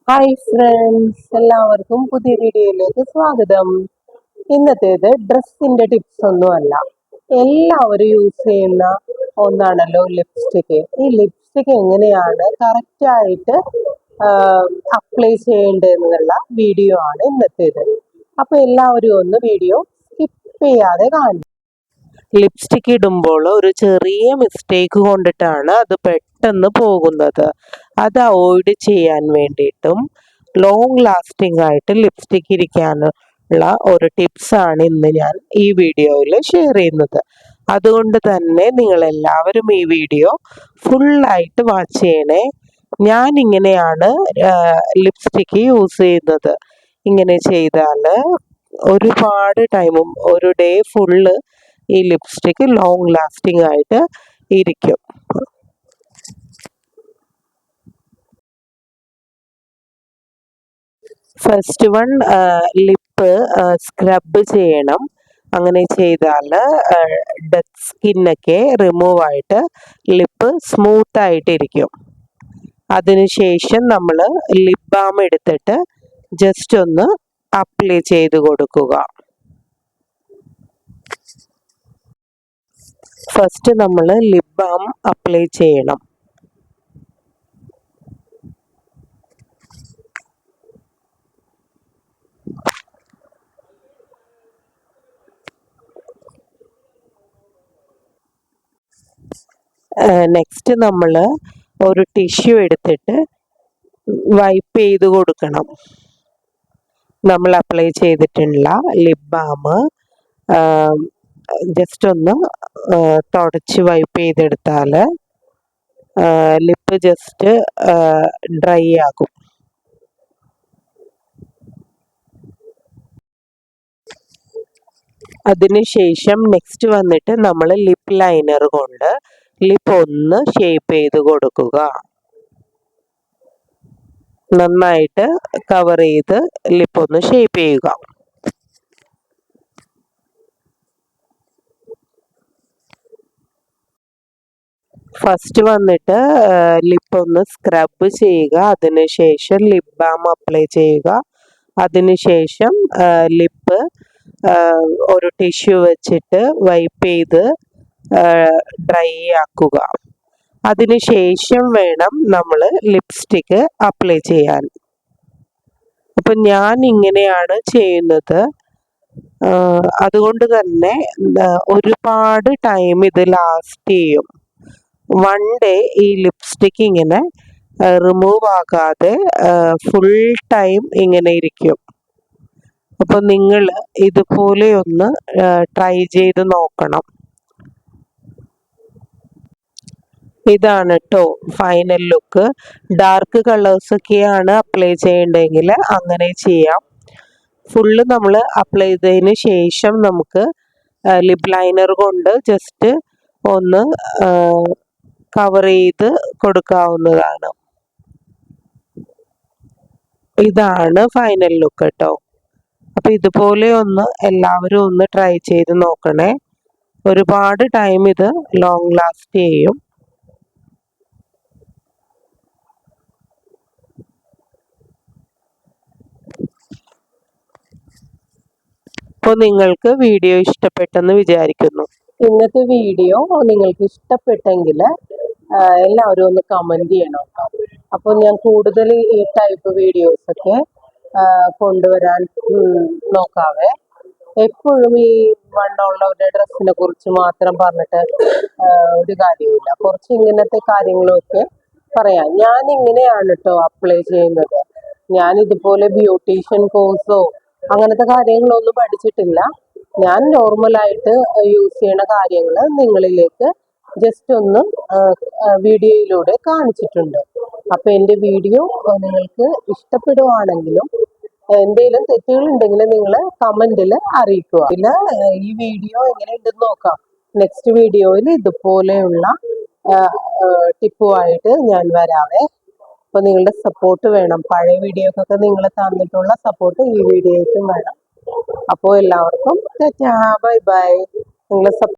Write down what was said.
Hi friends, എല്ലാവർക്കും പുതിയ വീഡിയോയിലേക്ക് സ്വാഗതം. ഇന്നത്തേത് ഡ്രസ്സിന്റെ ടിപ്സ് ഒന്നുമല്ല, എല്ലാവരും യൂസ് ചെയ്യുന്ന ഒന്നാണല്ലോ ലിപ്സ്റ്റിക്. ഈ ലിപ്സ്റ്റിക് എങ്ങനെയാണ് കറക്റ്റായിട്ട് അപ്ലൈ ചെയ്യേണ്ടതെന്നുള്ള വീഡിയോ ആണ് ഇന്നത്തേത്. അപ്പോൾ എല്ലാവരും ഒന്ന് വീഡിയോ സ്കിപ്പ് ചെയ്യാതെ കാണും. ലിപ്സ്റ്റിക് ഇടുമ്പോൾ ഒരു ചെറിയ മിസ്റ്റേക്ക് കൊണ്ടിട്ടാണ് അത് പെട്ടെന്ന് പോകുന്നത്. അത് അവോയ്ഡ് ചെയ്യാൻ വേണ്ടിയിട്ടും ലോങ് ലാസ്റ്റിംഗ് ആയിട്ട് ലിപ്സ്റ്റിക് ഇരിക്കാനുള്ള ഒരു ടിപ്സാണ് ഇന്ന് ഞാൻ ഈ വീഡിയോയിൽ ഷെയർ ചെയ്യുന്നത്. അതുകൊണ്ട് തന്നെ നിങ്ങളെല്ലാവരും ഈ വീഡിയോ ഫുള്ളായിട്ട് വാച്ച് ചെയ്യണേ. ഞാൻ ഇങ്ങനെയാണ് ലിപ്സ്റ്റിക് യൂസ് ചെയ്യുന്നത്. ഇങ്ങനെ ചെയ്താൽ ഒരുപാട് ടൈമും ഒരു ഡേ ഫുള്ള് ഈ ലിപ്സ്റ്റിക് ലോങ് ലാസ്റ്റിംഗ് ആയിട്ട് ഇരിക്കും. ഫസ്റ്റ് വൺ, ലിപ്പ് സ്ക്രബ് ചെയ്യണം. അങ്ങനെ ചെയ്താൽ ഡെഡ് സ്കിന്നൊക്കെ റിമൂവ് ആയിട്ട് ലിപ്പ് സ്മൂത്ത് ആയിട്ടിരിക്കും. അതിനുശേഷം നമ്മൾ ലിപ് ബാം എടുത്തിട്ട് ജസ്റ്റ് ഒന്ന് അപ്ലൈ ചെയ്ത് കൊടുക്കുക. ഫസ്റ്റ് നമ്മൾ ലിപ് ബാം അപ്ലൈ ചെയ്യണം. നെക്സ്റ്റ് നമ്മൾ ഒരു ടിഷ്യൂ എടുത്തിട്ട് വൈപ്പ് ചെയ്ത് കൊടുക്കണം. നമ്മൾ അപ്ലൈ ചെയ്തിട്ടുള്ള ലിപ് ബാം ജസ്റ്റ് ഒന്ന് തുടച്ച് വൈപ്പ് ചെയ്തെടുത്താൽ ലിപ്പ് ജസ്റ്റ് ഡ്രൈ ആകും. അതിനുശേഷം നെക്സ്റ്റ് വന്നിട്ട് നമ്മൾ ലിപ്പ് ലൈനർ കൊണ്ട് ലിപ്പ് ഒന്ന് ഷേപ്പ് ചെയ്ത് കൊടുക്കുക. നന്നായിട്ട് കവർ ചെയ്ത് ലിപ്പ് ഒന്ന് ഷേപ്പ് ചെയ്യുക. ഫസ്റ്റ് വന്നിട്ട് ലിപ്പ് ഒന്ന് സ്ക്രബ് ചെയ്യുക. അതിനുശേഷം ലിപ് ബാം അപ്ലൈ ചെയ്യുക. അതിനുശേഷം ലിപ്പ് ഒരു ടിഷ്യൂ വെച്ചിട്ട് വൈപ്പ് ചെയ്ത് ഡ്രൈ ആക്കുക. അതിനുശേഷം വേണം നമ്മൾ ലിപ്സ്റ്റിക്ക് അപ്ലൈ ചെയ്യാൻ. അപ്പം ഞാൻ ഇങ്ങനെയാണ് ചെയ്യുന്നത്. അതുകൊണ്ട് തന്നെ ഒരുപാട് ടൈം ഇത് ലാസ്റ്റ് ചെയ്യും. വൺ ഡേ ഈ ലിപ്സ്റ്റിക്ക് ഇങ്ങനെ റിമൂവ് ആകാതെ ഫുൾ ടൈം ഇങ്ങനെ ഇരിക്കും. അപ്പോൾ നിങ്ങൾ ഇതുപോലെ ഒന്ന് ട്രൈ ചെയ്ത് നോക്കണം. ഇതാണ് കേട്ടോ ഫൈനൽ ലുക്ക്. ഡാർക്ക് കളേഴ്സൊക്കെയാണ് അപ്ലൈ ചെയ്യേണ്ടതെങ്കിൽ അങ്ങനെ ചെയ്യാം. ഫുള്ള് നമ്മൾ അപ്ലൈ ചെയ്തതിന് ശേഷം നമുക്ക് ലിപ് ലൈനർ കൊണ്ട് ജസ്റ്റ് ഒന്ന് കവർ ചെയ്ത് കൊടുക്കാവുന്നതാണ്. ഇതാണ് ഫൈനൽ ലുക്ക് കേട്ടോ. അപ്പം ഇതുപോലെ ഒന്ന് എല്ലാവരും ഒന്ന് ട്രൈ ചെയ്ത് നോക്കണേ. ഒരുപാട് ടൈം ഇത് ലോങ് ലാസ്റ്റ് ചെയ്യും. അപ്പോൾ നിങ്ങൾക്ക് വീഡിയോ ഇഷ്ടപ്പെട്ടെന്ന് വിചാരിക്കുന്നു. ഇന്നത്തെ വീഡിയോ നിങ്ങൾക്ക് ഇഷ്ടപ്പെട്ടെങ്കിൽ എല്ലാവരും ഒന്ന് കമൻറ്റ് ചെയ്യണം കേട്ടോ. അപ്പോൾ ഞാൻ കൂടുതൽ ഈ ടൈപ്പ് വീഡിയോസൊക്കെ കൊണ്ടുവരാൻ നോക്കാവേ. എപ്പോഴും ഈ വണ്ണമുള്ളവരുടെ ഡ്രസ്സിനെ കുറിച്ച് മാത്രം പറഞ്ഞിട്ട് ഒരു കാര്യമില്ല. കുറച്ച് ഇങ്ങനത്തെ കാര്യങ്ങളൊക്കെ പറയാം. ഞാൻ ഇങ്ങനെയാണ് കേട്ടോ അപ്ലൈ ചെയ്യുന്നത്. ഞാൻ ഇതുപോലെ ബ്യൂട്ടീഷ്യൻ കോഴ്സോ അങ്ങനത്തെ കാര്യങ്ങളൊന്നും പഠിച്ചിട്ടില്ല. ഞാൻ നോർമലായിട്ട് യൂസ് ചെയ്യണ കാര്യങ്ങൾ നിങ്ങളിലേക്ക് ജസ്റ്റ് ഒന്ന് വീഡിയോയിലൂടെ കാണിച്ചിട്ടുണ്ട്. അപ്പം എൻ്റെ വീഡിയോ നിങ്ങൾക്ക് ഇഷ്ടപ്പെടുവാണെങ്കിലും എന്തെങ്കിലും തെറ്റുകളുണ്ടെങ്കിൽ നിങ്ങൾ കമൻറ്റിൽ അറിയിക്കുക. പിന്നെ ഈ വീഡിയോ എങ്ങനെ ഉണ്ടെന്ന് നോക്കാം. നെക്സ്റ്റ് വീഡിയോയിൽ ഇതുപോലെയുള്ള ടിപ്പുമായിട്ട് ഞാൻ വരാവേ. അപ്പോൾ നിങ്ങളുടെ സപ്പോർട്ട് വേണം. പഴയ വീഡിയോക്കൊക്കെ നിങ്ങൾ തന്നിട്ടുള്ള സപ്പോർട്ട് ഈ വീഡിയോയ്ക്കും വേണം. അപ്പോൾ എല്ലാവർക്കും ബൈ ബൈ. നിങ്ങളുടെ